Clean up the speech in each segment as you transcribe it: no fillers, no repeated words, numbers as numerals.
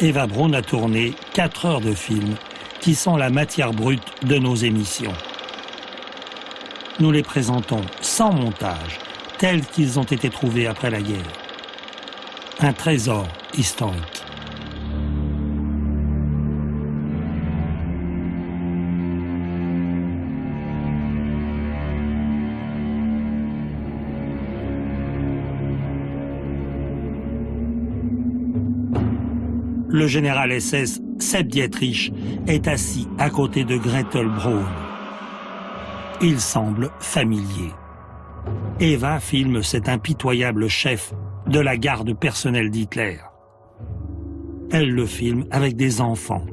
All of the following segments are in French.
Eva Braun a tourné 4 heures de film qui sont la matière brute de nos émissions. Nous les présentons sans montage, tels qu'ils ont été trouvés après la guerre. Un trésor historique. Le général SS Sepp Dietrich est assis à côté de Gretel Braun. Il semble familier. Eva filme cet impitoyable chef de la garde personnelle d'Hitler. Elle le filme avec des enfants,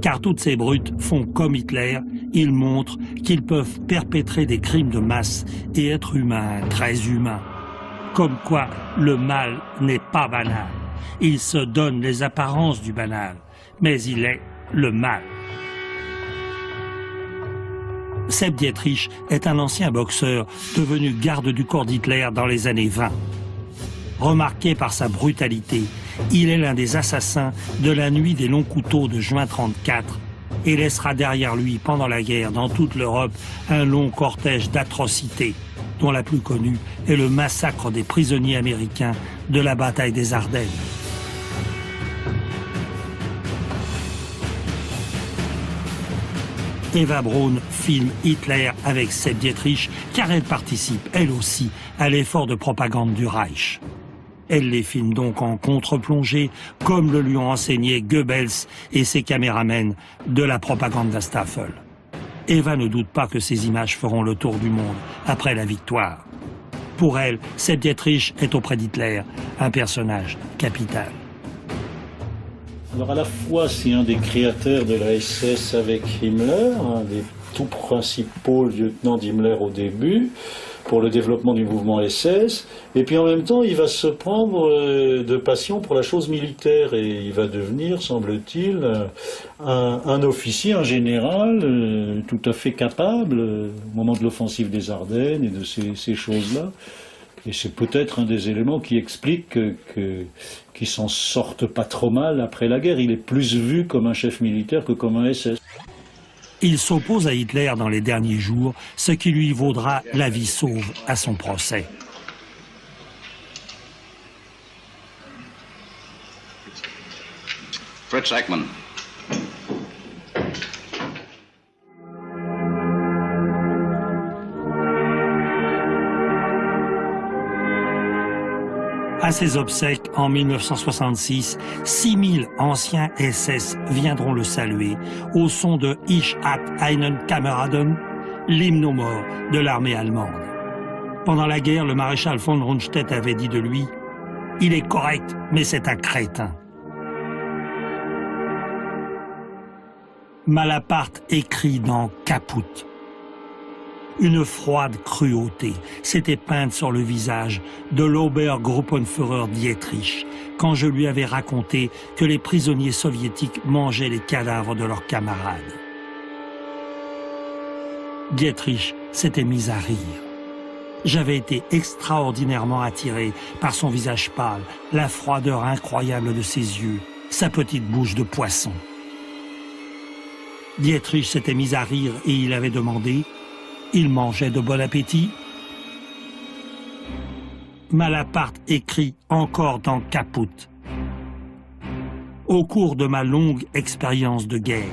car toutes ces brutes font comme Hitler, ils montrent qu'ils peuvent perpétrer des crimes de masse et être humains, très humains. Comme quoi le mal n'est pas banal. Il se donne les apparences du banal, mais il est le mal. Sepp Dietrich est un ancien boxeur devenu garde du corps d'Hitler dans les années 20. Remarqué par sa brutalité, il est l'un des assassins de la nuit des longs couteaux de juin 1934 et laissera derrière lui pendant la guerre dans toute l'Europe un long cortège d'atrocités, dont la plus connue est le massacre des prisonniers américains de la bataille des Ardennes. Eva Braun filme Hitler avec Sepp Dietrich car elle participe, elle aussi, à l'effort de propagande du Reich. Elle les filme donc en contre-plongée, comme le lui ont enseigné Goebbels et ses caméramens de la Propagandastafel. Eva ne doute pas que ces images feront le tour du monde après la victoire. Pour elle, Sepp Dietrich est auprès d'Hitler un personnage capital. Alors à la fois, c'est un des créateurs de la SS avec Himmler, un des tout principaux lieutenants d'Himmler au début, pour le développement du mouvement SS, et puis en même temps, il va se prendre de passion pour la chose militaire, et il va devenir, semble-t-il, un officier, un général, tout à fait capable, au moment de l'offensive des Ardennes et de ces choses-là. Et c'est peut-être un des éléments qui explique qu'il s'en sorte pas trop mal après la guerre. Il est plus vu comme un chef militaire que comme un SS. Il s'oppose à Hitler dans les derniers jours, ce qui lui vaudra la vie sauve à son procès. Fritz Eckmann. À ses obsèques, en 1966, 6000 anciens SS viendront le saluer au son de Ich hab einen Kameraden, l'hymne aux morts de l'armée allemande. Pendant la guerre, le maréchal von Rundstedt avait dit de lui « Il est correct, mais c'est un crétin ». Malaparte écrit dans Caput. Une froide cruauté s'était peinte sur le visage de l'Obergruppenführer Dietrich quand je lui avais raconté que les prisonniers soviétiques mangeaient les cadavres de leurs camarades. Dietrich s'était mis à rire. J'avais été extraordinairement attiré par son visage pâle, la froideur incroyable de ses yeux, sa petite bouche de poisson. Dietrich s'était mis à rire et il avait demandé: il mangeait de bon appétit? Malaparte écrit encore dans Caput. Au cours de ma longue expérience de guerre,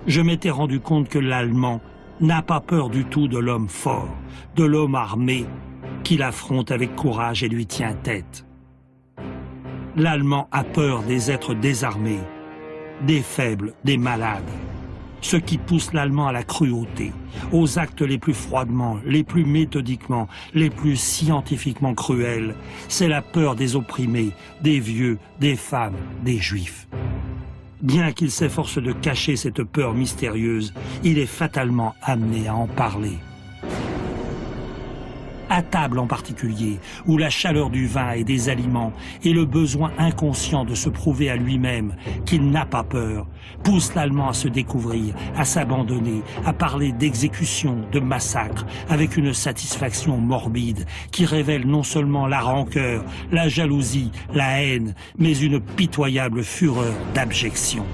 je m'étais rendu compte que l'Allemand n'a pas peur du tout de l'homme fort, de l'homme armé, qui l'affronte avec courage et lui tient tête. L'Allemand a peur des êtres désarmés, des faibles, des malades. Ce qui pousse l'Allemand à la cruauté, aux actes les plus froidement, les plus méthodiquement, les plus scientifiquement cruels, c'est la peur des opprimés, des vieux, des femmes, des juifs. Bien qu'il s'efforce de cacher cette peur mystérieuse, il est fatalement amené à en parler. à table en particulier, où la chaleur du vin et des aliments et le besoin inconscient de se prouver à lui-même qu'il n'a pas peur, poussent l'Allemand à se découvrir, à s'abandonner, à parler d'exécution, de massacre, avec une satisfaction morbide qui révèle non seulement la rancœur, la jalousie, la haine, mais une pitoyable fureur d'abjection.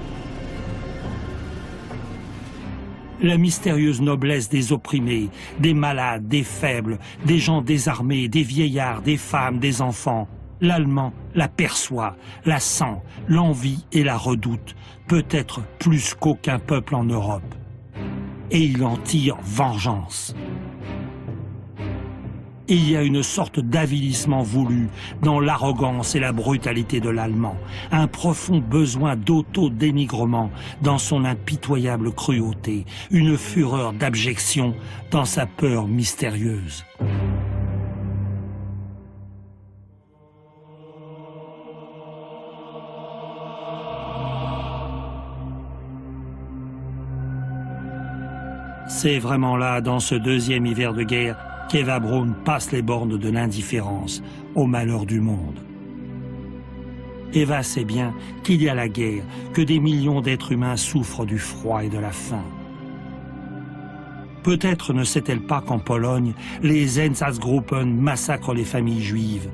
La mystérieuse noblesse des opprimés, des malades, des faibles, des gens désarmés, des vieillards, des femmes, des enfants, l'Allemand la perçoit, la sent, l'envie et la redoute, peut-être plus qu'aucun peuple en Europe. Et il en tire vengeance. Il y a une sorte d'avilissement voulu dans l'arrogance et la brutalité de l'Allemand, un profond besoin d'auto-dénigrement dans son impitoyable cruauté, une fureur d'abjection dans sa peur mystérieuse. C'est vraiment là, dans ce deuxième hiver de guerre, qu'Eva Braun passe les bornes de l'indifférence au malheur du monde. Eva sait bien qu'il y a la guerre, que des millions d'êtres humains souffrent du froid et de la faim. Peut-être ne sait-elle pas qu'en Pologne, les Einsatzgruppen massacrent les familles juives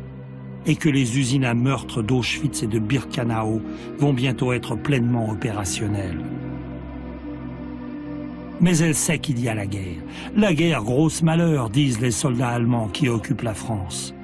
et que les usines à meurtre d'Auschwitz et de Birkenau vont bientôt être pleinement opérationnelles. Mais elle sait qu'il y a la guerre. La guerre, grosse malheur, disent les soldats allemands qui occupent la France.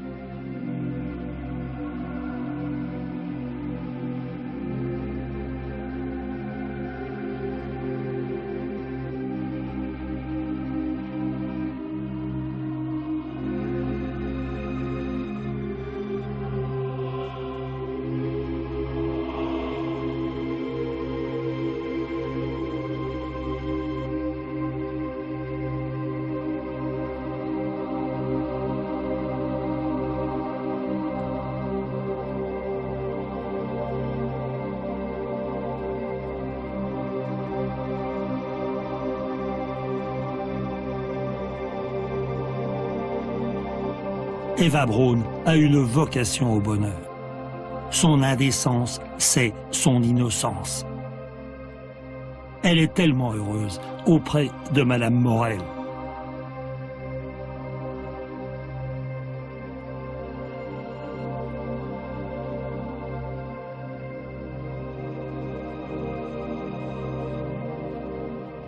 Eva Braun a une vocation au bonheur. Son indécence, c'est son innocence. Elle est tellement heureuse auprès de Madame Morel.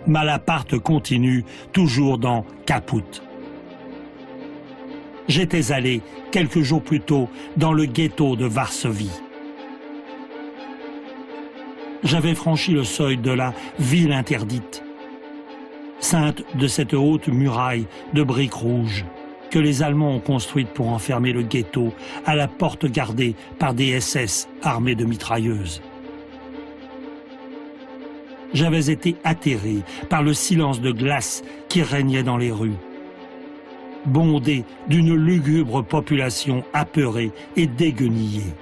Malaparte continue, toujours dans Caput. J'étais allé, quelques jours plus tôt, dans le ghetto de Varsovie. J'avais franchi le seuil de la ville interdite, ceinte de cette haute muraille de briques rouges que les Allemands ont construite pour enfermer le ghetto à la porte gardée par des SS armés de mitrailleuses. J'avais été atterré par le silence de glace qui régnait dans les rues, bondé d'une lugubre population apeurée et déguenillée.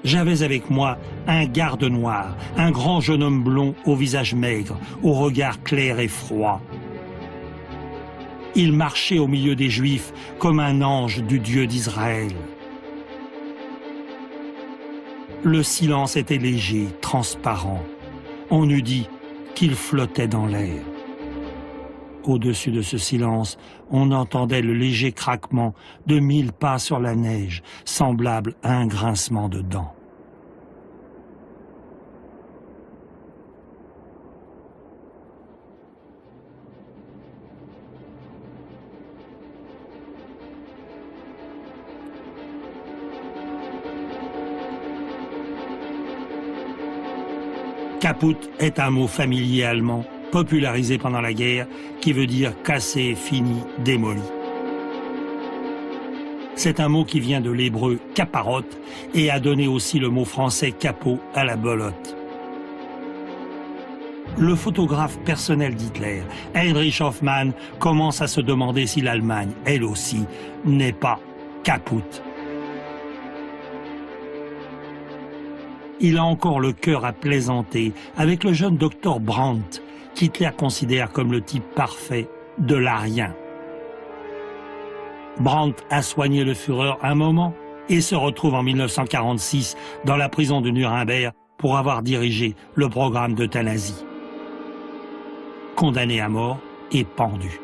J'avais avec moi un garde noir, un grand jeune homme blond au visage maigre, au regard clair et froid. Il marchait au milieu des Juifs comme un ange du Dieu d'Israël. Le silence était léger, transparent. On eût dit qu'il flottait dans l'air. Au-dessus de ce silence, on entendait le léger craquement de 1000 pas sur la neige, semblable à un grincement de dents. Caput est un mot familier allemand, popularisé pendant la guerre, qui veut dire cassé, fini, démoli. C'est un mot qui vient de l'hébreu caparot et a donné aussi le mot français capot à la belote. Le photographe personnel d'Hitler, Heinrich Hoffmann, commence à se demander si l'Allemagne, elle aussi, n'est pas caput. Il a encore le cœur à plaisanter avec le jeune docteur Brandt, qu'Hitler considère comme le type parfait de l'Arien. Brandt a soigné le Führer un moment et se retrouve en 1946 dans la prison de Nuremberg pour avoir dirigé le programme d'euthanasie. Condamné à mort et pendu.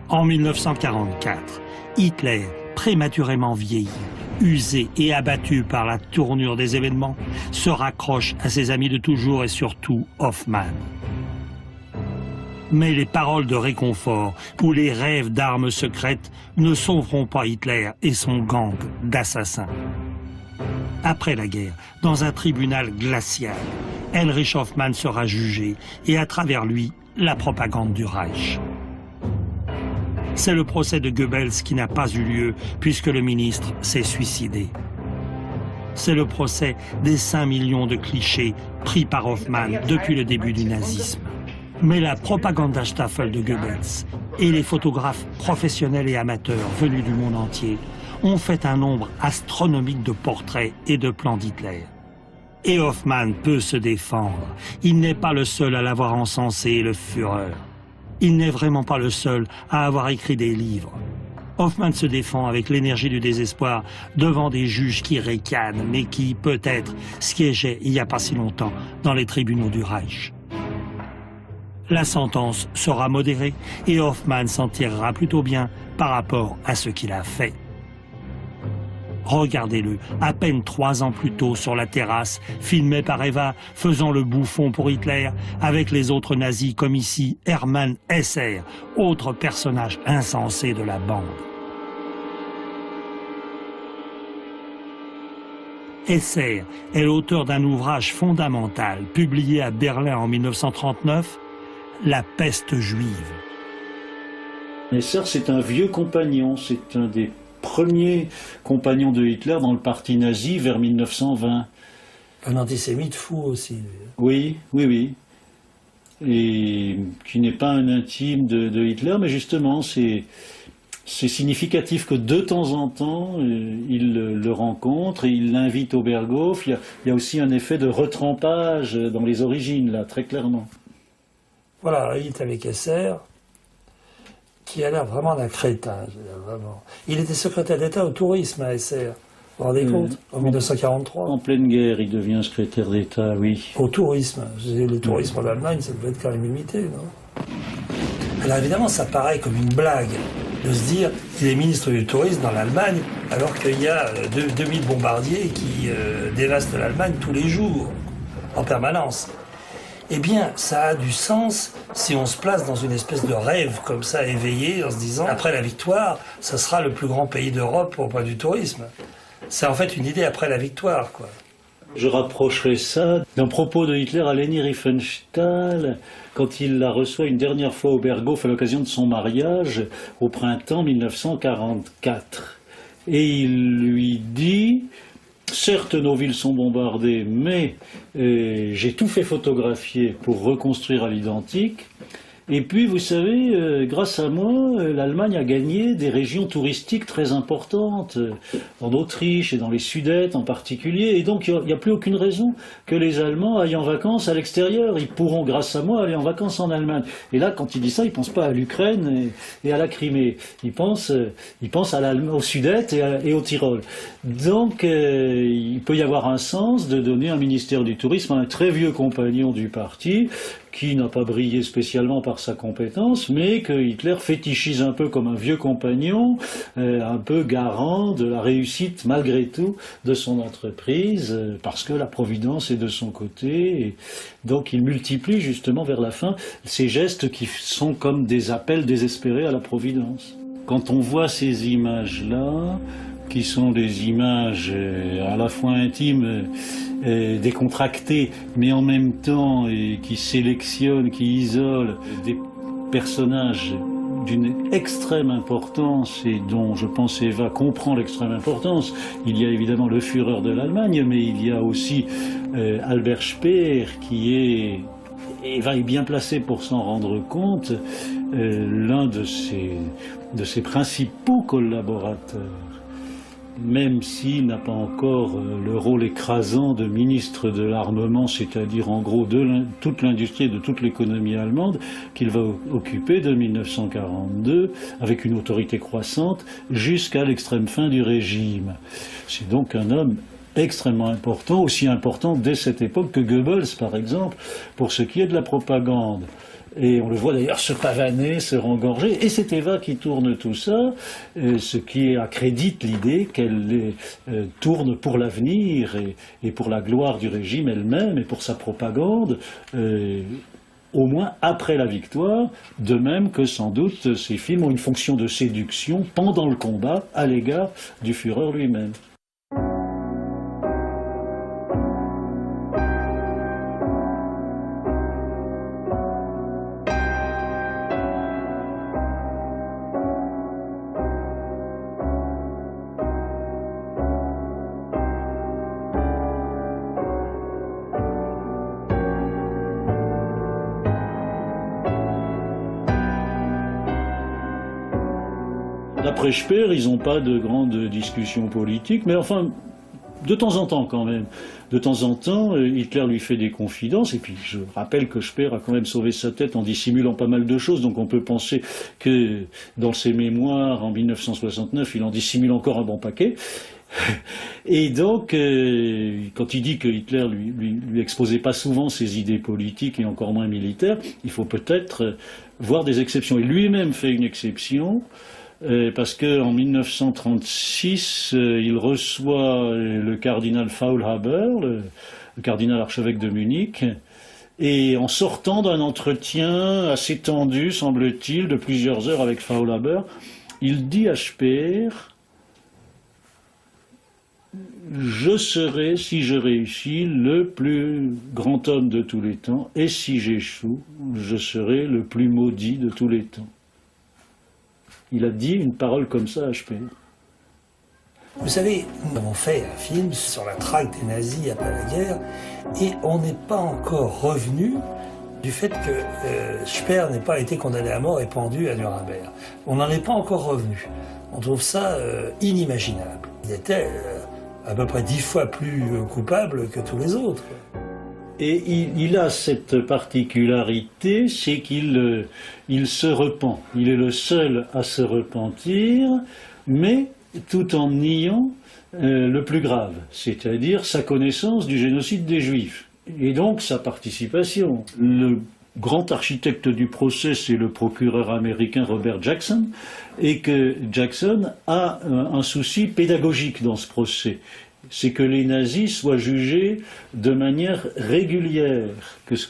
En 1944, Hitler, prématurément vieilli, usé et abattu par la tournure des événements, se raccroche à ses amis de toujours et surtout Hoffmann. Mais les paroles de réconfort ou les rêves d'armes secrètes ne sauveront pas Hitler et son gang d'assassins. Après la guerre, dans un tribunal glacial, Heinrich Hoffmann sera jugé et à travers lui, la propagande du Reich. C'est le procès de Goebbels qui n'a pas eu lieu puisque le ministre s'est suicidé. C'est le procès des 5 millions de clichés pris par Hoffmann depuis le début du nazisme. Mais la Propagandastafel de Goebbels et les photographes professionnels et amateurs venus du monde entier ont fait un nombre astronomique de portraits et de plans d'Hitler. Et Hoffmann peut se défendre. Il n'est pas le seul à l'avoir encensé, le Führer. Il n'est vraiment pas le seul à avoir écrit des livres. Hoffmann se défend avec l'énergie du désespoir devant des juges qui ricanent, mais qui, peut-être, siégeaient il n'y a pas si longtemps dans les tribunaux du Reich. La sentence sera modérée et Hoffmann s'en tirera plutôt bien par rapport à ce qu'il a fait. Regardez-le, à peine 3 ans plus tôt sur la terrasse, filmé par Eva, faisant le bouffon pour Hitler, avec les autres nazis comme ici Hermann Hesser, autre personnage insensé de la bande. Hesser est l'auteur d'un ouvrage fondamental, publié à Berlin en 1939, La peste juive. Hesser, c'est un vieux compagnon, c'est un des premiers compagnons de Hitler dans le parti nazi vers 1920. Un antisémite fou aussi. Oui, oui, oui. Et qui n'est pas un intime de Hitler, mais justement, c'est significatif que de temps en temps, il le rencontre et il l'invite au Berghof. Il y a aussi un effet de retrempage dans les origines, là, très clairement. Voilà, il est avec Hesser, qui a l'air vraiment d'un crétin. Vraiment. Il était secrétaire d'État au tourisme à Hesser. Vous vous rendez compte, en 1943. En pleine guerre, il devient secrétaire d'État, oui. Au tourisme. Le tourisme en Allemagne, ça devait être quand même limité, non? Alors évidemment, ça paraît comme une blague de se dire qu'il est ministre du tourisme dans l'Allemagne, alors qu'il y a 2000 bombardiers qui dévastent l'Allemagne tous les jours, en permanence. Eh bien, ça a du sens si on se place dans une espèce de rêve comme ça, éveillé, en se disant, après la victoire, ça sera le plus grand pays d'Europe au point du tourisme. C'est en fait une idée après la victoire, quoi. Je rapprocherai ça d'un propos de Hitler à Leni Riefenstahl, quand il la reçoit une dernière fois au Berghof à l'occasion de son mariage, au printemps 1944. Et il lui dit... Certes, nos villes sont bombardées, mais j'ai tout fait photographier pour reconstruire à l'identique. Et puis, vous savez, grâce à moi, l'Allemagne a gagné des régions touristiques très importantes, en Autriche et dans les Sudètes en particulier. Et donc, il n'y a plus aucune raison que les Allemands aillent en vacances à l'extérieur. Ils pourront, grâce à moi, aller en vacances en Allemagne. Et là, quand il dit ça, il ne pense pas à l'Ukraine et à la Crimée. Il pense aux Sudètes et au Tyrol. Donc, il peut y avoir un sens de donner un ministère du Tourisme à un très vieux compagnon du parti, qui n'a pas brillé spécialement par sa compétence, mais que Hitler fétichise un peu comme un vieux compagnon, un peu garant de la réussite malgré tout de son entreprise, parce que la Providence est de son côté, et donc il multiplie justement vers la fin ces gestes qui sont comme des appels désespérés à la Providence. Quand on voit ces images-là, qui sont des images à la fois intimes, décontractées, mais en même temps qui sélectionnent, qui isolent des personnages d'une extrême importance et dont je pense Eva comprend l'extrême importance. Il y a évidemment le Führer de l'Allemagne, mais il y a aussi Albert Speer qui Eva est bien placée pour s'en rendre compte, l'un de ses principaux collaborateurs. même s'il n'a pas encore le rôle écrasant de ministre de l'armement, c'est-à-dire en gros de toute l'industrie et de toute l'économie allemande, qu'il va occuper de 1942 avec une autorité croissante jusqu'à l'extrême fin du régime. C'est donc un homme extrêmement important, aussi important dès cette époque que Goebbels, par exemple, pour ce qui est de la propagande. Et on le voit d'ailleurs se pavaner, se rengorger, et c'est Eva qui tourne tout ça, ce qui accrédite l'idée qu'elle tourne pour l'avenir et pour la gloire du régime elle-même et pour sa propagande, au moins après la victoire, de même que sans doute ces films ont une fonction de séduction pendant le combat à l'égard du Führer lui-même. Après Speer, ils n'ont pas de grandes discussions politiques, mais enfin, de temps en temps quand même. De temps en temps, Hitler lui fait des confidences, et puis je rappelle que Speer a quand même sauvé sa tête en dissimulant pas mal de choses, donc on peut penser que dans ses mémoires, en 1969, il en dissimule encore un bon paquet. Et donc, quand il dit que Hitler lui exposait pas souvent ses idées politiques et encore moins militaires, il faut peut-être voir des exceptions. Et lui-même fait une exception, parce qu'en 1936, il reçoit le cardinal Faulhaber, le cardinal archevêque de Munich, et en sortant d'un entretien assez tendu, semble-t-il, de plusieurs heures avec Faulhaber, il dit à Speer: je serai, si je réussis, le plus grand homme de tous les temps, et si j'échoue, je serai le plus maudit de tous les temps. Il a dit une parole comme ça à Speer. Vous savez, nous avons fait un film sur la traque des nazis après la guerre, et on n'est pas encore revenu du fait que Speer n'ait pas été condamné à mort et pendu à Nuremberg. On n'en est pas encore revenu. On trouve ça inimaginable. Il était à peu près 10 fois plus coupable que tous les autres. Et il a cette particularité, c'est qu'il se repent. Il est le seul à se repentir, mais tout en niant le plus grave, c'est-à-dire sa connaissance du génocide des Juifs, et donc sa participation. Le grand architecte du procès, c'est le procureur américain Robert Jackson, et que Jackson a un souci pédagogique dans ce procès. C'est que les nazis soient jugés de manière régulière,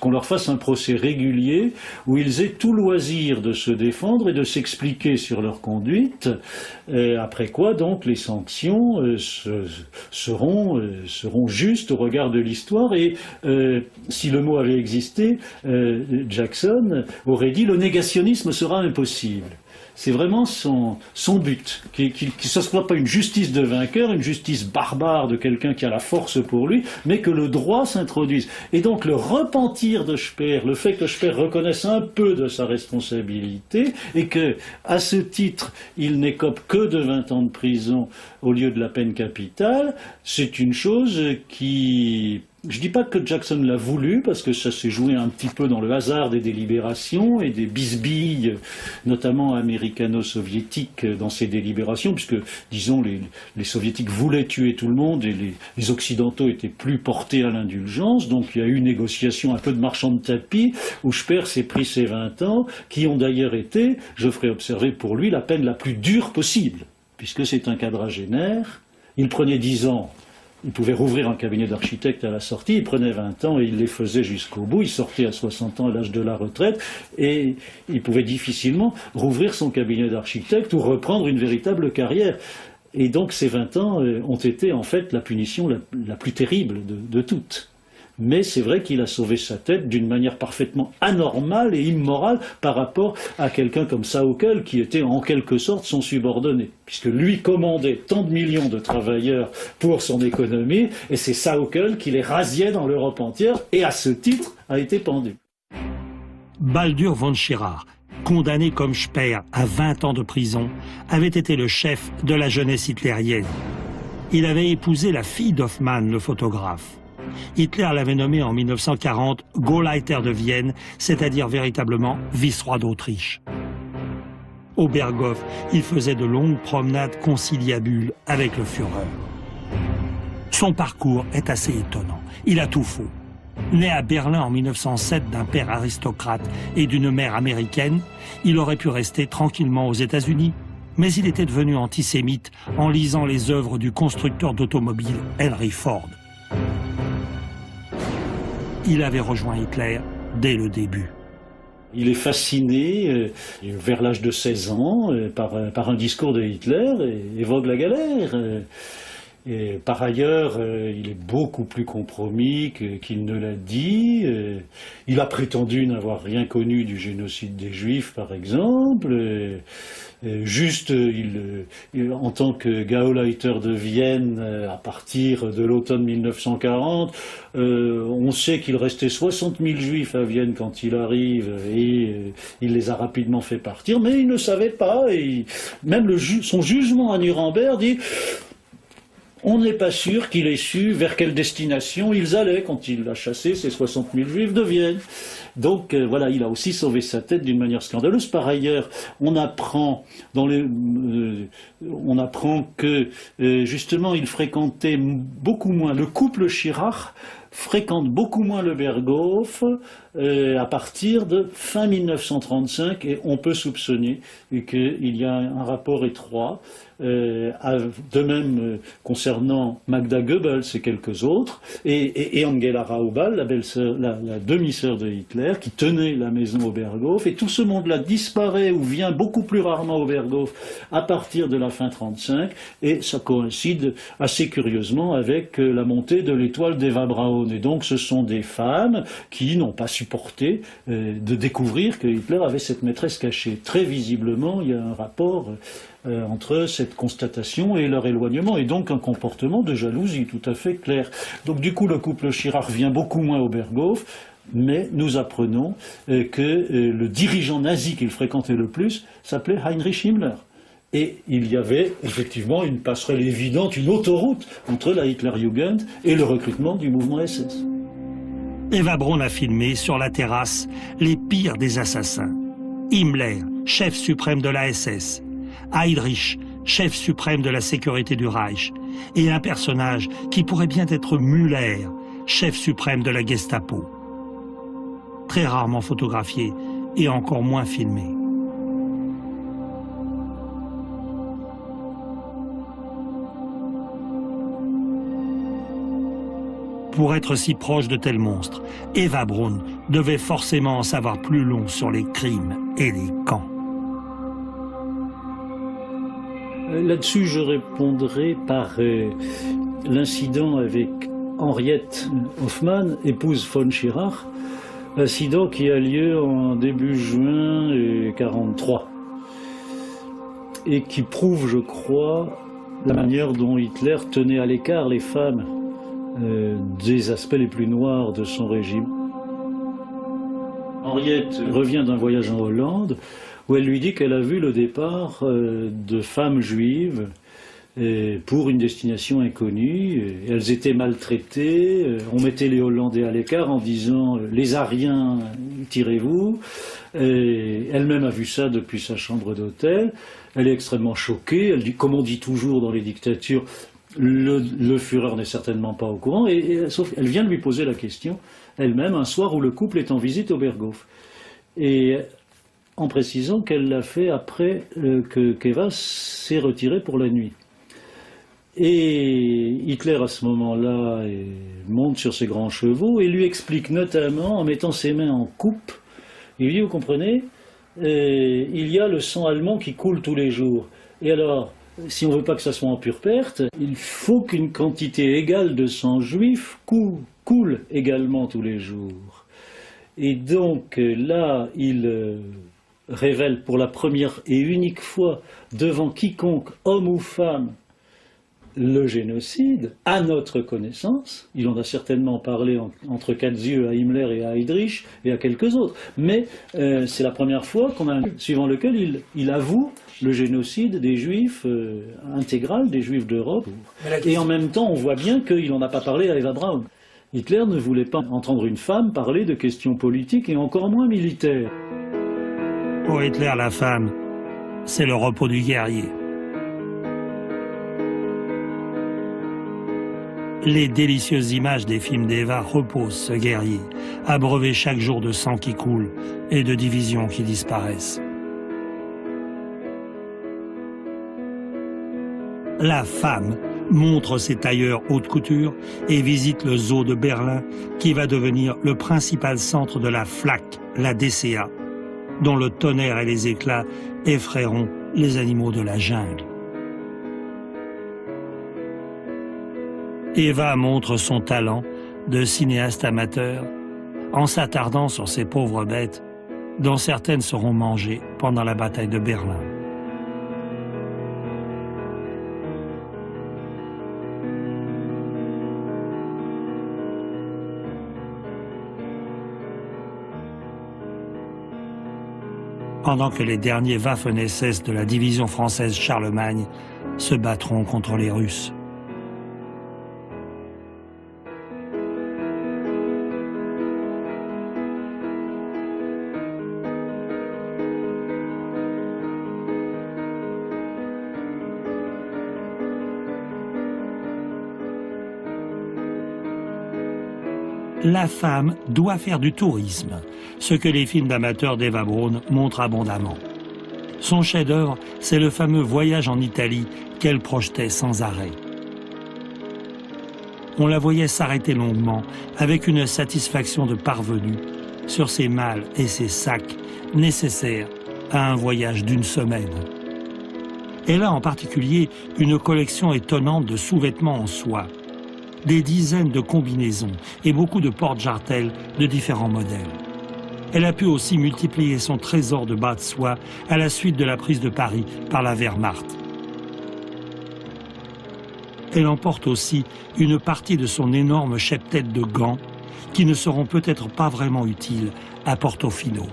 qu'on leur fasse un procès régulier où ils aient tout loisir de se défendre et de s'expliquer sur leur conduite, après quoi donc les sanctions seront justes au regard de l'histoire, et si le mot avait existé, Jackson aurait dit: le négationnisme sera impossible. C'est vraiment son but, que ce ne soit pas une justice de vainqueur, une justice barbare de quelqu'un qui a la force pour lui, mais que le droit s'introduise. Et donc le repentir de Speer, le fait que Speer reconnaisse un peu de sa responsabilité, et que, à ce titre, il n'écope que de 20 ans de prison au lieu de la peine capitale, c'est une chose qui... Je ne dis pas que Jackson l'a voulu, parce que ça s'est joué un petit peu dans le hasard des délibérations et des bisbilles, notamment américano-soviétiques, dans ces délibérations, puisque, disons, les soviétiques voulaient tuer tout le monde et les occidentaux étaient plus portés à l'indulgence. Donc il y a eu une négociation un peu de marchand de tapis, où Speer s'est pris ses 20 ans, qui ont d'ailleurs été, je ferai observer pour lui, la peine la plus dure possible, puisque c'est un quadragénaire. Il prenait 10 ans. Il pouvait rouvrir un cabinet d'architecte à la sortie, il prenait 20 ans et il les faisait jusqu'au bout, il sortait à 60 ans à l'âge de la retraite, et il pouvait difficilement rouvrir son cabinet d'architecte ou reprendre une véritable carrière. Et donc ces 20 ans ont été en fait la punition la plus terrible de toutes. Mais c'est vrai qu'il a sauvé sa tête d'une manière parfaitement anormale et immorale par rapport à quelqu'un comme Sauckel, qui était en quelque sorte son subordonné, puisque lui commandait tant de millions de travailleurs pour son économie, et c'est Sauckel qui les rasiait dans l'Europe entière, et à ce titre a été pendu. Baldur von Schirach, condamné comme Speer à 20 ans de prison, avait été le chef de la jeunesse hitlérienne. Il avait épousé la fille d'Hoffmann, le photographe. Hitler l'avait nommé en 1940 Gauleiter de Vienne, c'est-à-dire véritablement vice-roi d'Autriche. Au Berghof, il faisait de longues promenades conciliabules avec le Führer. Son parcours est assez étonnant. Il a tout faux. Né à Berlin en 1907 d'un père aristocrate et d'une mère américaine, il aurait pu rester tranquillement aux États-Unis. Mais il était devenu antisémite en lisant les œuvres du constructeur d'automobiles Henry Ford. Il avait rejoint Hitler dès le début. Il est fasciné, vers l'âge de 16 ans, par un discours de Hitler et évoque la galère. Et par ailleurs, il est beaucoup plus compromis qu'il ne l'a dit. Il a prétendu n'avoir rien connu du génocide des Juifs, par exemple. Juste, en tant que Gauleiter de Vienne, à partir de l'automne 1940, on sait qu'il restait 60 000 Juifs à Vienne quand il arrive, et il les a rapidement fait partir, mais il ne savait pas, et même son jugement à Nuremberg dit... On n'est pas sûr qu'il ait su vers quelle destination ils allaient quand il a chassé ces 60 000 Juifs de Vienne. Donc voilà, il a aussi sauvé sa tête d'une manière scandaleuse. Par ailleurs, on apprend que justement il fréquentait beaucoup moins, le couple Schirach fréquente beaucoup moins le Berghof à partir de fin 1935, et on peut soupçonner qu'il y a un rapport étroit, de même concernant Magda Goebbels et quelques autres, et Angela Raubal, la demi-sœur de Hitler, qui tenait la maison au Berghof, et tout ce monde-là disparaît ou vient beaucoup plus rarement au Berghof à partir de la fin 1935, et ça coïncide assez curieusement avec la montée de l'étoile d'Eva Braun. Et donc ce sont des femmes qui n'ont pas supporté de découvrir que Hitler avait cette maîtresse cachée. Très visiblement, il y a un rapport entre cette constatation et leur éloignement, et donc un comportement de jalousie tout à fait clair. Donc du coup, le couple Schirach vient beaucoup moins au Berghof, mais nous apprenons que le dirigeant nazi qu'il fréquentait le plus s'appelait Heinrich Himmler. Et il y avait effectivement une passerelle évidente, une autoroute entre la Hitlerjugend et le recrutement du mouvement SS. Eva Braun a filmé sur la terrasse les pires des assassins. Himmler, chef suprême de la SS. Heydrich, chef suprême de la sécurité du Reich. Et un personnage qui pourrait bien être Müller, chef suprême de la Gestapo. Très rarement photographié et encore moins filmé. Pour être si proche de tels monstres, Eva Braun devait forcément en savoir plus long sur les crimes et les camps. Là-dessus, je répondrai par l'incident avec Henriette Hoffmann, épouse von Schirach, incident qui a lieu en début juin 1943, et qui prouve, je crois, la manière dont Hitler tenait à l'écart les femmes des aspects les plus noirs de son régime. Henriette revient d'un voyage en Hollande où elle lui dit qu'elle a vu le départ de femmes juives pour une destination inconnue. Elles étaient maltraitées, on mettait les Hollandais à l'écart en disant « les Ariens, tirez-vous ». Elle-même a vu ça depuis sa chambre d'hôtel. Elle est extrêmement choquée, elle dit, comme on dit toujours dans les dictatures, le Führer n'est certainement pas au courant, sauf qu'elle vient de lui poser la question elle-même un soir où le couple est en visite au Berghof. Et en précisant qu'elle l'a fait après qu'Eva s'est retirée pour la nuit. Et Hitler, à ce moment-là, monte sur ses grands chevaux et lui explique notamment, en mettant ses mains en coupe, il lui dit, vous comprenez, il y a le sang allemand qui coule tous les jours. Et alors, si on ne veut pas que ça soit en pure perte, il faut qu'une quantité égale de sang juif coule également tous les jours. Et donc là, il révèle pour la première et unique fois devant quiconque, homme ou femme, le génocide, à notre connaissance. Il en a certainement parlé entre quatre yeux à Himmler et à Heydrich et à quelques autres. Mais c'est la première fois qu'on a un suivant lequel il avoue le génocide des Juifs intégral, des Juifs d'Europe. Et en même temps, on voit bien qu'il n'en a pas parlé à Eva Braun. Hitler ne voulait pas entendre une femme parler de questions politiques et encore moins militaires. Pour Hitler, la femme, c'est le repos du guerrier. Les délicieuses images des films d'Eva reposent ce guerrier, abreuvé chaque jour de sang qui coule et de divisions qui disparaissent. La femme montre ses tailleurs haute couture et visite le zoo de Berlin qui va devenir le principal centre de la FLAC, la DCA, dont le tonnerre et les éclats effrayeront les animaux de la jungle. Eva montre son talent de cinéaste amateur en s'attardant sur ces pauvres bêtes dont certaines seront mangées pendant la bataille de Berlin. Pendant que les derniers Waffen-SS de la division française Charlemagne se battront contre les Russes. La femme doit faire du tourisme, ce que les films d'amateurs d'Eva Braun montrent abondamment. Son chef-d'œuvre, c'est le fameux voyage en Italie qu'elle projetait sans arrêt. On la voyait s'arrêter longuement, avec une satisfaction de parvenue, sur ses malles et ses sacs nécessaires à un voyage d'une semaine. Elle a en particulier une collection étonnante de sous-vêtements en soie, des dizaines de combinaisons et beaucoup de porte-jartelles de différents modèles. Elle a pu aussi multiplier son trésor de bas de soie à la suite de la prise de Paris par la Wehrmacht. Elle emporte aussi une partie de son énorme cheptel de gants qui ne seront peut-être pas vraiment utiles à Portofino.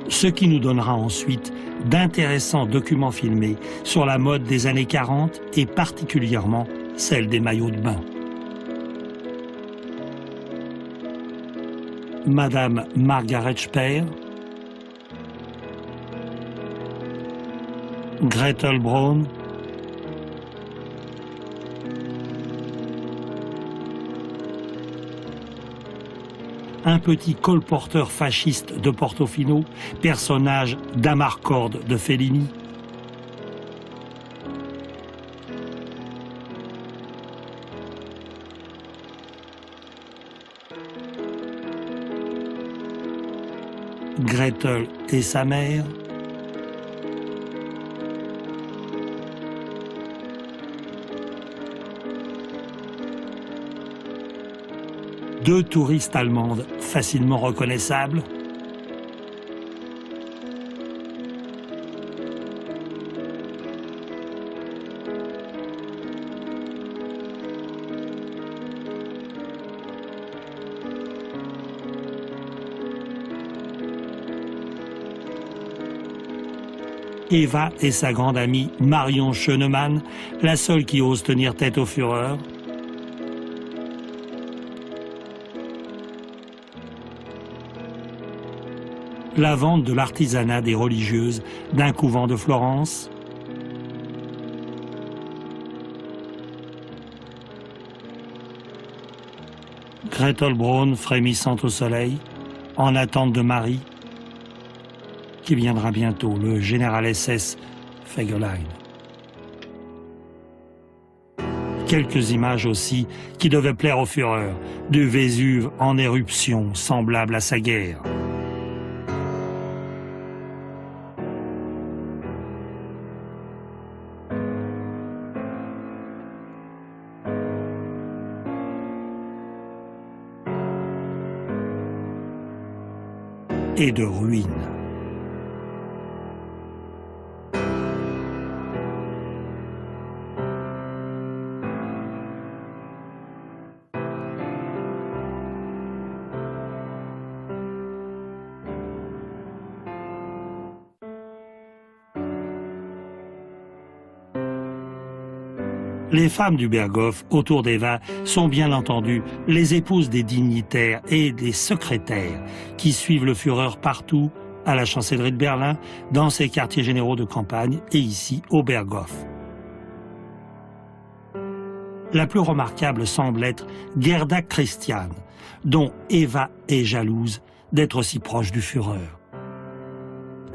Ce qui nous donnera ensuite d'intéressants documents filmés sur la mode des années 40 et particulièrement celle des maillots de bain. Madame Margaret Speer, Gretel Braun, un petit colporteur fasciste de Portofino, personnage d'Amarcord de Fellini. Gretel et sa mère. Deux touristes allemandes facilement reconnaissables. Eva et sa grande amie Marion Schönemann, la seule qui ose tenir tête au Führer. La vente de l'artisanat des religieuses d'un couvent de Florence. Gretel Braun frémissante au soleil, en attente de Marie. qui viendra bientôt, le général SS Fegelein. Quelques images aussi qui devaient plaire au Führer, du Vésuve en éruption, semblable à sa guerre. Et de ruines. Les femmes du Berghof, autour d'Eva, sont bien entendu les épouses des dignitaires et des secrétaires qui suivent le Führer partout, à la chancellerie de Berlin, dans ses quartiers généraux de campagne et ici au Berghof. La plus remarquable semble être Gerda Christian, dont Eva est jalouse d'être aussi proche du Führer.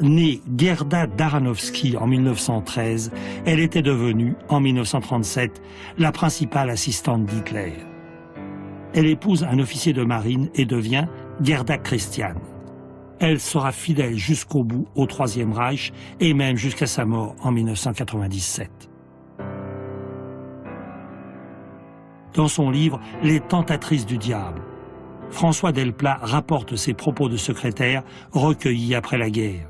Née Gerda Daranowski en 1913, elle était devenue, en 1937, la principale assistante d'Hitler. Elle épouse un officier de marine et devient Gerda Christian. Elle sera fidèle jusqu'au bout au Troisième Reich et même jusqu'à sa mort en 1997. Dans son livre « Les tentatrices du diable », François Delplat rapporte ses propos de secrétaire recueillis après la guerre.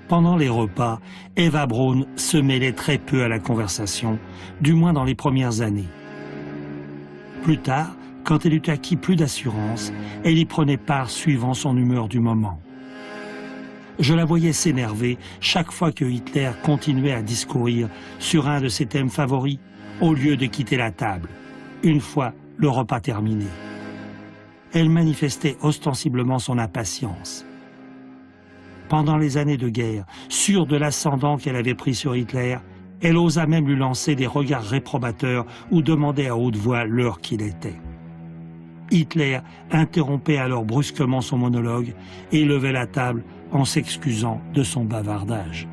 Pendant les repas, Eva Braun se mêlait très peu à la conversation, du moins dans les premières années. Plus tard, quand elle eut acquis plus d'assurance, elle y prenait part suivant son humeur du moment. Je la voyais s'énerver chaque fois que Hitler continuait à discourir sur un de ses thèmes favoris, au lieu de quitter la table, une fois le repas terminé. Elle manifestait ostensiblement son impatience. Pendant les années de guerre, sûre de l'ascendant qu'elle avait pris sur Hitler, elle osa même lui lancer des regards réprobateurs ou demandait à haute voix l'heure qu'il était. Hitler interrompait alors brusquement son monologue et levait la table en s'excusant de son bavardage.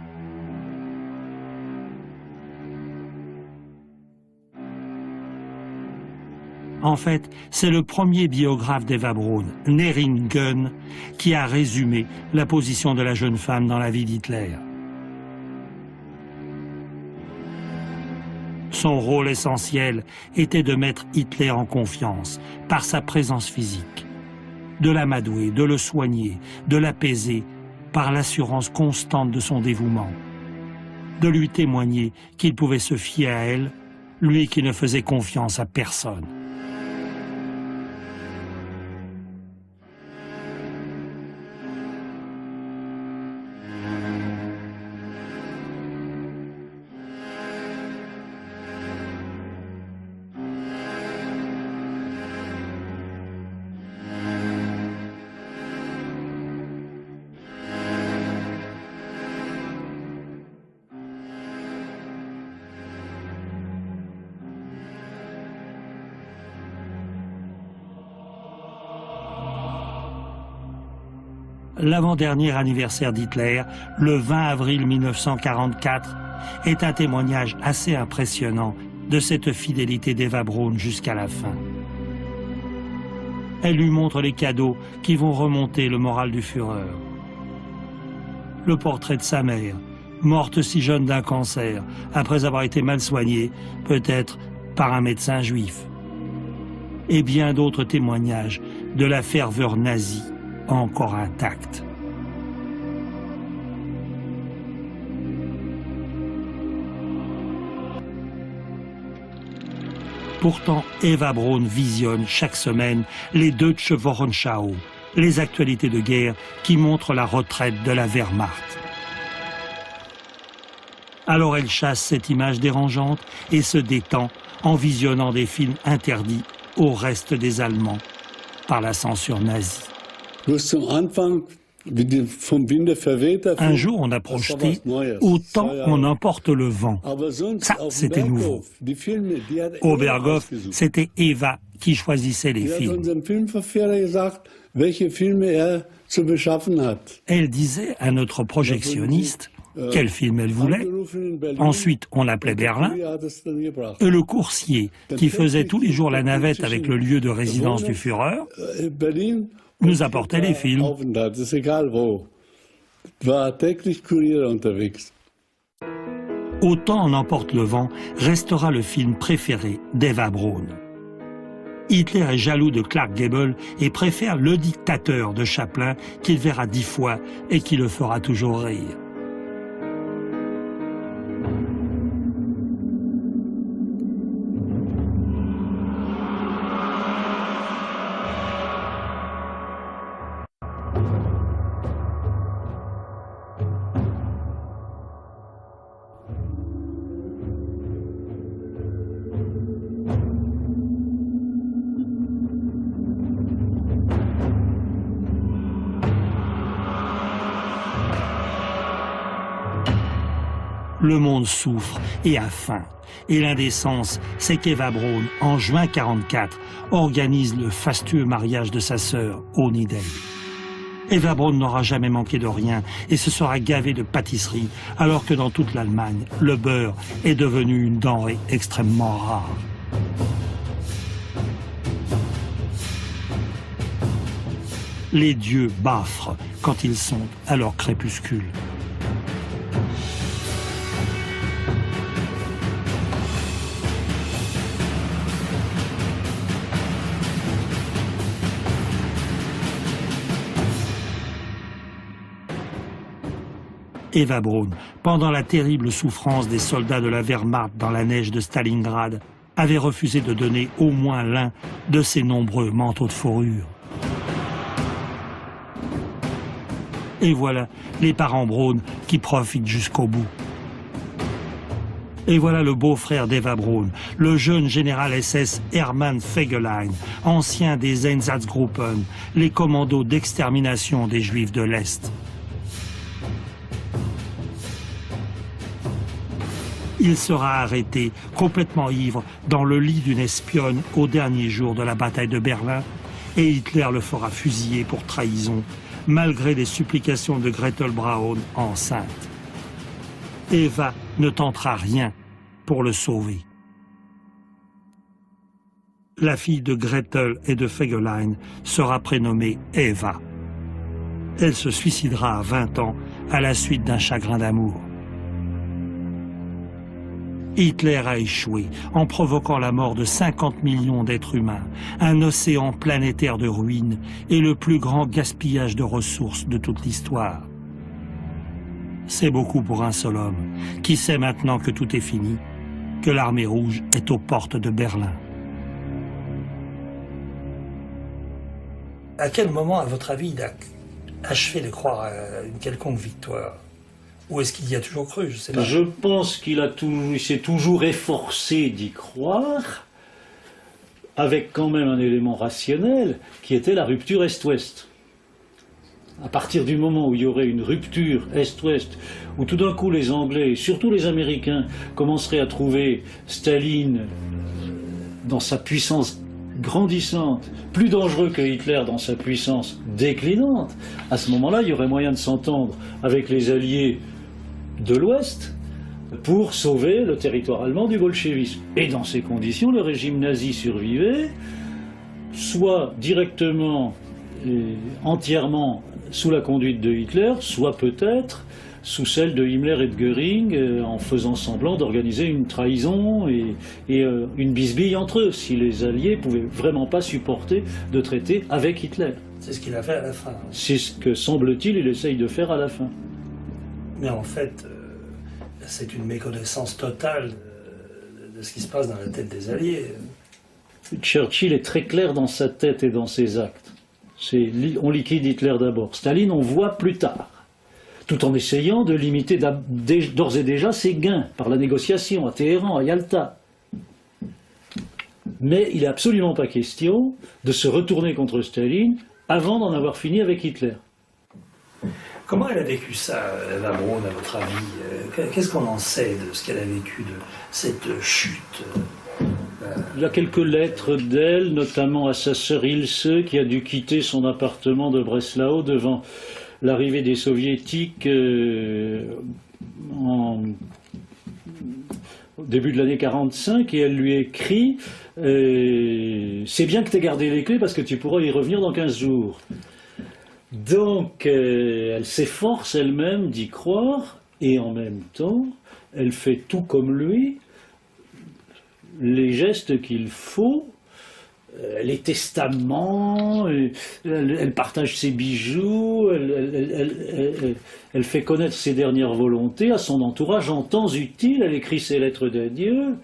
En fait, c'est le premier biographe d'Eva Braun, Neringen, qui a résumé la position de la jeune femme dans la vie d'Hitler. Son rôle essentiel était de mettre Hitler en confiance par sa présence physique, de l'amadouer, de le soigner, de l'apaiser par l'assurance constante de son dévouement, de lui témoigner qu'il pouvait se fier à elle, lui qui ne faisait confiance à personne. L'avant-dernier anniversaire d'Hitler, le 20 avril 1944, est un témoignage assez impressionnant de cette fidélité d'Eva Braun jusqu'à la fin. Elle lui montre les cadeaux qui vont remonter le moral du Führer. Le portrait de sa mère, morte si jeune d'un cancer, après avoir été mal soignée, peut-être par un médecin juif. Et bien d'autres témoignages de la ferveur nazie encore intacte. Pourtant, Eva Braun visionne chaque semaine les Deutsche Wochenschau, les actualités de guerre qui montrent la retraite de la Wehrmacht. Alors elle chasse cette image dérangeante et se détend en visionnant des films interdits au reste des Allemands par la censure nazie. Un jour, on a projeté « Autant on emporte le vent ». Ça, c'était nouveau. Au Berghof, c'était Eva qui choisissait les films. Elle disait à notre projectionniste quel film elle voulait. Ensuite, on l'appelait Berlin. Et le coursier, qui faisait tous les jours la navette avec le lieu de résidence du Führer, nous apportait les films. Autant en emporte le vent restera le film préféré d'Eva Braun. Hitler est jaloux de Clark Gable et préfère Le Dictateur de Chaplin qu'il verra 10 fois et qui le fera toujours rire. Le monde souffre et a faim. Et l'indécence, c'est qu'Eva Braun, en juin 1944, organise le fastueux mariage de sa sœur, Oni Day. Eva Braun n'aura jamais manqué de rien et se sera gavée de pâtisseries, alors que dans toute l'Allemagne, le beurre est devenu une denrée extrêmement rare. Les dieux baffrent quand ils sont à leur crépuscule. Eva Braun, pendant la terrible souffrance des soldats de la Wehrmacht dans la neige de Stalingrad, avait refusé de donner au moins l'un de ses nombreux manteaux de fourrure. Et voilà les parents Braun qui profitent jusqu'au bout. Et voilà le beau-frère d'Eva Braun, le jeune général SS Hermann Fegelein, ancien des Einsatzgruppen, les commandos d'extermination des Juifs de l'Est. Il sera arrêté, complètement ivre, dans le lit d'une espionne au dernier jour de la bataille de Berlin, et Hitler le fera fusiller pour trahison, malgré les supplications de Gretel Braun enceinte. Eva ne tentera rien pour le sauver. La fille de Gretel et de Fegelein sera prénommée Eva. Elle se suicidera à 20 ans à la suite d'un chagrin d'amour. Hitler a échoué en provoquant la mort de 50 millions d'êtres humains, un océan planétaire de ruines et le plus grand gaspillage de ressources de toute l'histoire. C'est beaucoup pour un seul homme, qui sait maintenant que tout est fini, que l'armée rouge est aux portes de Berlin. À quel moment, à votre avis, il a achevé de croire à une quelconque victoire ? Ou est-ce qu'il y a toujours cru? Je sais pas. Je pense qu'il s'est toujours efforcé d'y croire, avec quand même un élément rationnel, qui était la rupture Est-Ouest. À partir du moment où il y aurait une rupture Est-Ouest, où tout d'un coup les Anglais, et surtout les Américains, commenceraient à trouver Staline dans sa puissance grandissante, plus dangereux que Hitler dans sa puissance déclinante, à ce moment-là, il y aurait moyen de s'entendre avec les alliés de l'Ouest pour sauver le territoire allemand du bolchevisme. Et dans ces conditions, le régime nazi survivait, soit directement et entièrement sous la conduite de Hitler, soit peut-être sous celle de Himmler et de Göring, en faisant semblant d'organiser une trahison et une bisbille entre eux, si les Alliés ne pouvaient vraiment pas supporter de traiter avec Hitler. C'est ce qu'il a fait à la fin. C'est ce que, semble-t-il, il essaye de faire à la fin. Mais en fait, c'est une méconnaissance totale de ce qui se passe dans la tête des Alliés. Churchill est très clair dans sa tête et dans ses actes. On liquide Hitler d'abord. Staline, on voit plus tard. Tout en essayant de limiter d'ores et déjà ses gains par la négociation à Téhéran, à Yalta. Mais il n'est absolument pas question de se retourner contre Staline avant d'en avoir fini avec Hitler. Comment elle a vécu ça, Eva Braun, à votre avis? Qu'est-ce qu'on en sait de ce qu'elle a vécu, de cette chute Il y a quelques lettres d'elle, notamment à sa sœur Ilse, qui a dû quitter son appartement de Breslau devant l'arrivée des soviétiques au début de l'année 45, et elle lui écrit « C'est bien que tu aies gardé les clés parce que tu pourras y revenir dans 15 jours ». Donc elle s'efforce elle-même d'y croire, et en même temps, elle fait tout comme lui, les gestes qu'il faut, les testaments, elle partage ses bijoux, elle fait connaître ses dernières volontés à son entourage en temps utile, elle écrit ses lettres d'adieu,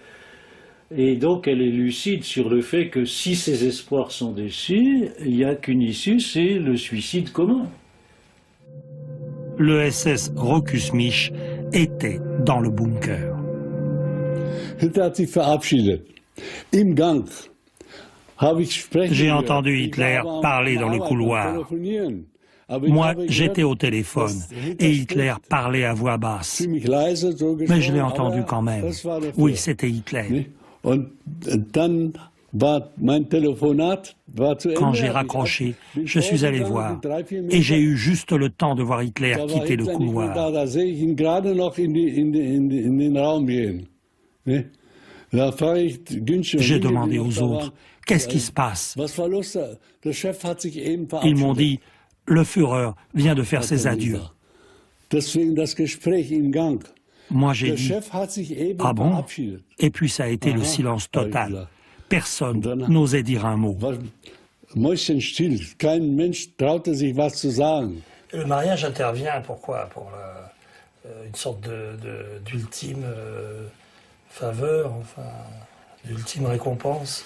et donc elle est lucide sur le fait que si ses espoirs sont déçus, il n'y a qu'une issue, c'est le suicide commun. Le SS Rokusmisch était dans le bunker. Hitler hat sich verabschiedet. Im Gang habe ich sprechen. J'ai entendu Hitler parler dans le couloir. Moi, j'étais au téléphone et Hitler parlait à voix basse. Mais je l'ai entendu quand même. Oui, c'était Hitler. Quand j'ai raccroché, je suis allé voir et j'ai eu juste le temps de voir Hitler quitter le couloir. J'ai demandé aux autres, qu'est-ce qui se passe? Ils m'ont dit, le Führer vient de faire ses adieux. Moi j'ai dit, ah bon? Et puis ça a été le silence total. Personne n'osait dire un mot. Le mariage intervient, pourquoi? Pour une sorte d'ultime faveur, enfin, d'ultime récompense.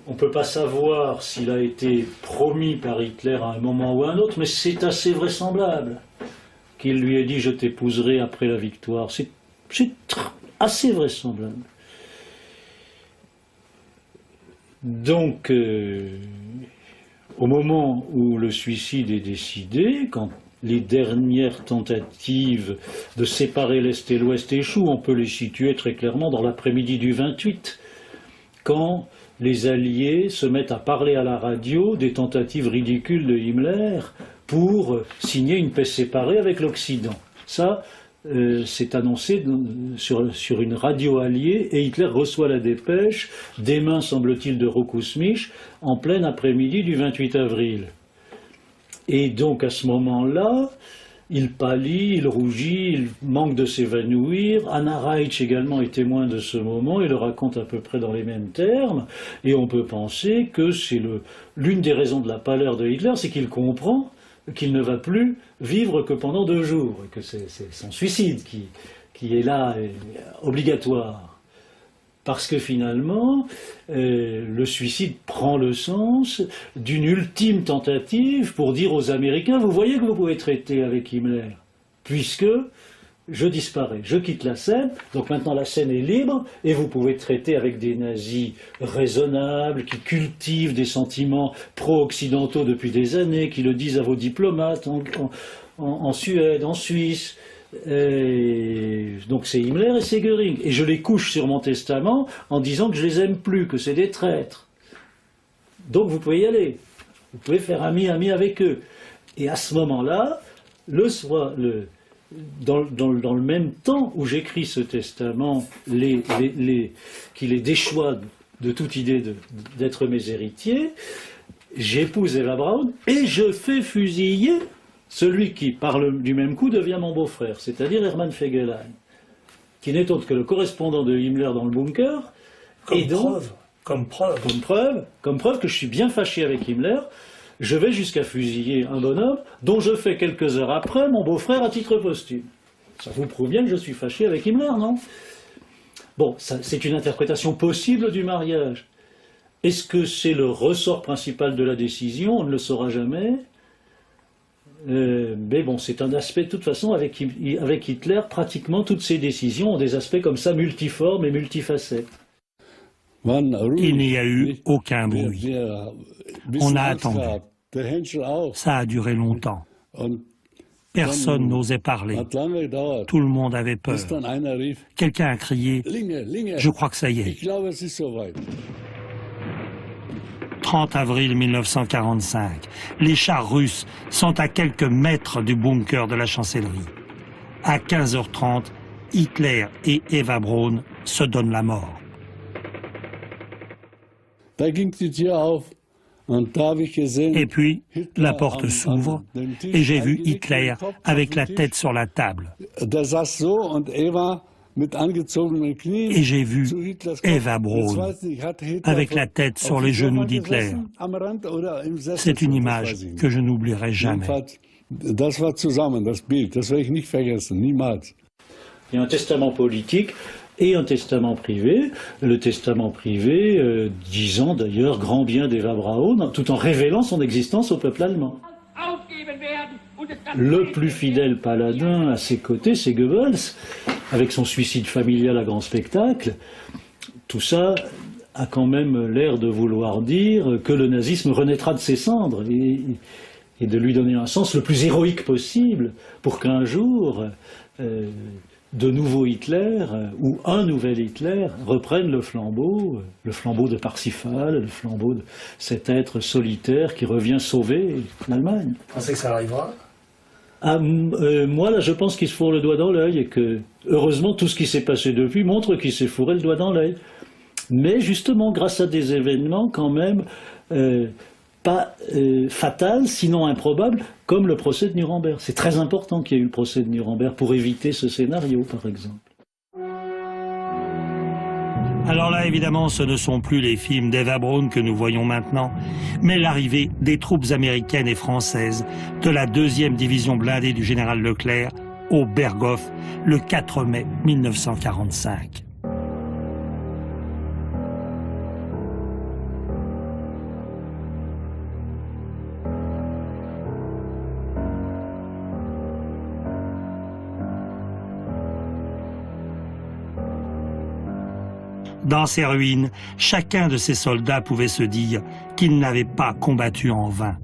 On ne peut pas savoir s'il a été promis par Hitler à un moment ou à un autre, mais c'est assez vraisemblable qu'il lui ait dit « je t'épouserai après la victoire ». C'est assez vraisemblable. Donc, au moment où le suicide est décidé, quand les dernières tentatives de séparer l'Est et l'Ouest échouent, on peut les situer très clairement dans l'après-midi du 28, quand les Alliés se mettent à parler à la radio des tentatives ridicules de Himmler pour signer une paix séparée avec l'Occident. Ça, c'est annoncé sur une radio alliée, et Hitler reçoit la dépêche des mains, semble-t-il, de Rokusmisch en plein après-midi du 28 avril. Et donc à ce moment-là, il pâlit, il rougit, il manque de s'évanouir. Anna Reitsch également est témoin de ce moment et le raconte à peu près dans les mêmes termes. Et on peut penser que c'est l'une des raisons de la pâleur de Hitler, c'est qu'il comprend qu'il ne va plus vivre que pendant 2 jours, et que c'est son suicide qui est là, obligatoire. Parce que finalement, le suicide prend le sens d'une ultime tentative pour dire aux Américains « Vous voyez que vous pouvez traiter avec Himmler, puisque je disparais, je quitte la scène, donc maintenant la scène est libre, et vous pouvez traiter avec des nazis raisonnables, qui cultivent des sentiments pro-occidentaux depuis des années, qui le disent à vos diplomates en Suède, en Suisse. » Donc c'est Himmler et c'est Göring. Et je les couche sur mon testament en disant que je les aime plus, que c'est des traîtres. Donc vous pouvez y aller. Vous pouvez faire ami avec eux. Et à ce moment-là, dans le même temps où j'écris ce testament, qui les déchoit de toute idée d'être mes héritiers, j'épouse Eva Braun et je fais fusiller celui qui, par du même coup, devient mon beau-frère, c'est-à-dire Hermann Fegelein, qui n'est autre que le correspondant de Himmler dans le bunker. Comme preuve que je suis bien fâché avec Himmler, je vais jusqu'à fusiller un bonhomme dont je fais quelques heures après mon beau-frère à titre posthume. Ça vous prouve bien que je suis fâché avec Himmler, non? Bon, c'est une interprétation possible du mariage. Est-ce que c'est le ressort principal de la décision? On ne le saura jamais. Mais bon, c'est un aspect, de toute façon, avec Hitler, pratiquement toutes ses décisions ont des aspects comme ça multiformes et multifacettes. Il n'y a eu aucun bruit. On a attendu. Ça a duré longtemps. Personne n'osait parler. Hat lange gedauert, Tout le monde avait peur. bis dann einer rief, Quelqu'un a crié Linge, « Linge, Je crois que ça y est ». ich glaube, es ist soweit. 30 avril 1945. Les chars russes sont à quelques mètres du bunker de la chancellerie. À 15h30, Hitler et Eva Braun se donnent la mort. Da ging die Tür auf und da habe ich gesehen, Et puis, Hitler la porte am- s'ouvre am- den Tisch et j'ai vu eingelegt, Hitler den Kopf avec auf la den tête Tisch. sur la table. Der saß so und Eva mit angezogenen Knien Et j'ai vu zu Hitlers Kopf. Eva Jetzt Braun weiß ich, hat Hitler avec auf- la tête sur auf les dem genoux Sofa d'Hitler. gesessen, am Rand oder im Sessel, C'est une das image weiß ich nicht. que je n'oublierai jamais. Jedenfalls, das war zusammen, das Bild, das werde ich nicht vergessen, niemals. Il y a un testament politique et un testament privé. Le testament privé disant d'ailleurs grand bien d'Eva Braun, tout en révélant son existence au peuple allemand. Le plus fidèle paladin à ses côtés, c'est Goebbels, avec son suicide familial à grand spectacle. Tout ça a quand même l'air de vouloir dire que le nazisme renaîtra de ses cendres et de lui donner un sens le plus héroïque possible pour qu'un jour de nouveau Hitler ou un nouvel Hitler reprenne le flambeau de Parsifal, le flambeau de cet être solitaire qui revient sauver l'Allemagne. Vous pensez que ça arrivera? Moi, là, je pense qu'il se fourre le doigt dans l'œil et que, heureusement, tout ce qui s'est passé depuis montre qu'il s'est fourré le doigt dans l'œil. Mais justement, grâce à des événements quand même pas fatals, sinon improbables, comme le procès de Nuremberg. C'est très important qu'il y ait eu le procès de Nuremberg pour éviter ce scénario, par exemple. Alors là, évidemment, ce ne sont plus les films d'Eva Braun que nous voyons maintenant, mais l'arrivée des troupes américaines et françaises de la 2e division blindée du général Leclerc au Berghof le 4 mai 1945. Dans ces ruines, chacun de ces soldats pouvait se dire qu'il n'avait pas combattu en vain.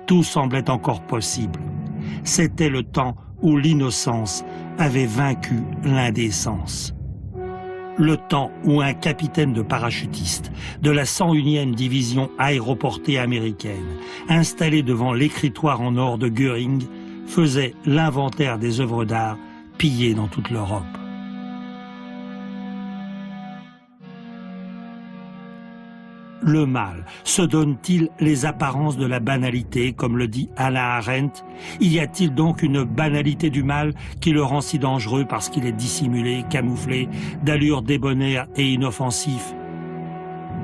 Tout semblait encore possible. C'était le temps où l'innocence avait vaincu l'indécence. Le temps où un capitaine de parachutistes de la 101e division aéroportée américaine, installé devant l'écritoire en or de Göring, faisait l'inventaire des œuvres d'art pillées dans toute l'Europe. Le mal se donne-t-il les apparences de la banalité, comme le dit Hannah Arendt? Y a-t-il donc une banalité du mal qui le rend si dangereux parce qu'il est dissimulé, camouflé, d'allure débonnaire et inoffensif?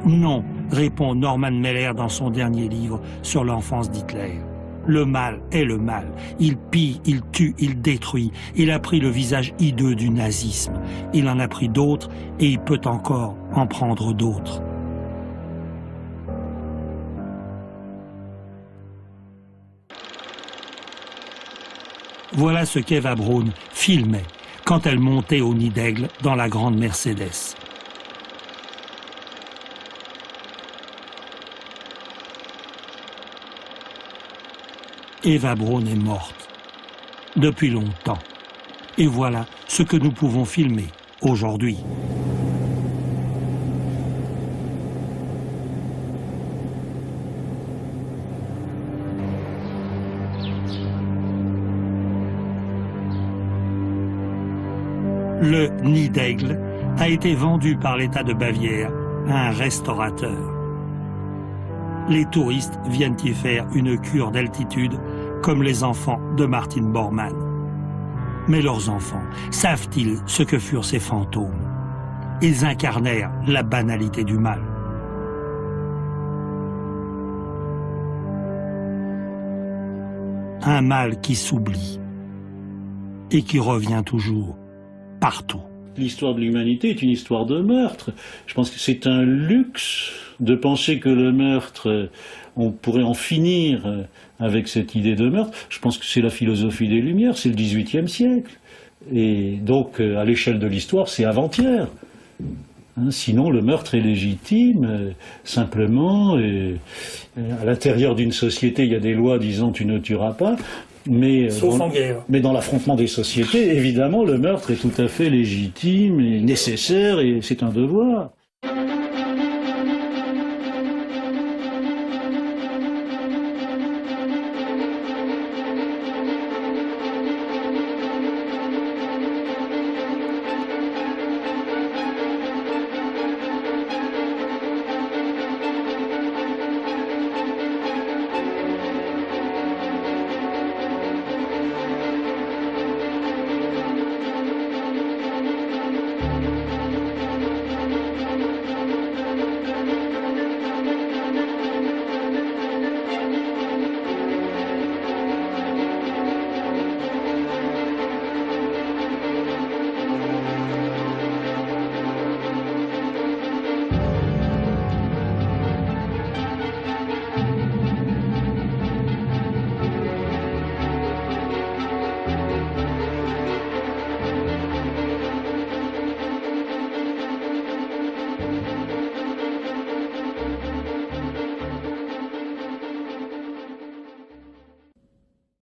Non, répond Norman Mailer dans son dernier livre sur l'enfance d'Hitler. Le mal est le mal. Il pille, il tue, il détruit. Il a pris le visage hideux du nazisme. Il en a pris d'autres et il peut encore en prendre d'autres. Voilà ce qu'Eva Braun filmait quand elle montait au nid d'aigle dans la grande Mercedes. Eva Braun est morte depuis longtemps. Et voilà ce que nous pouvons filmer aujourd'hui. Le nid d'aigle a été vendu par l'État de Bavière à un restaurateur. Les touristes viennent y faire une cure d'altitude comme les enfants de Martin Bormann. Mais leurs enfants savent-ils ce que furent ces fantômes? Ils incarnèrent la banalité du mal. Un mal qui s'oublie et qui revient toujours. Partout. L'histoire de l'humanité est une histoire de meurtre. Je pense que c'est un luxe de penser que le meurtre, on pourrait en finir avec cette idée de meurtre. Je pense que c'est la philosophie des Lumières, c'est le XVIIIe siècle. Et donc, à l'échelle de l'histoire, c'est avant-hier. Hein, sinon, le meurtre est légitime, simplement. À l'intérieur d'une société, il y a des lois disant tu ne tueras pas. Mais, Sauf en guerre. Mais dans l'affrontement des sociétés, évidemment, le meurtre est tout à fait légitime et nécessaire, et c'est un devoir.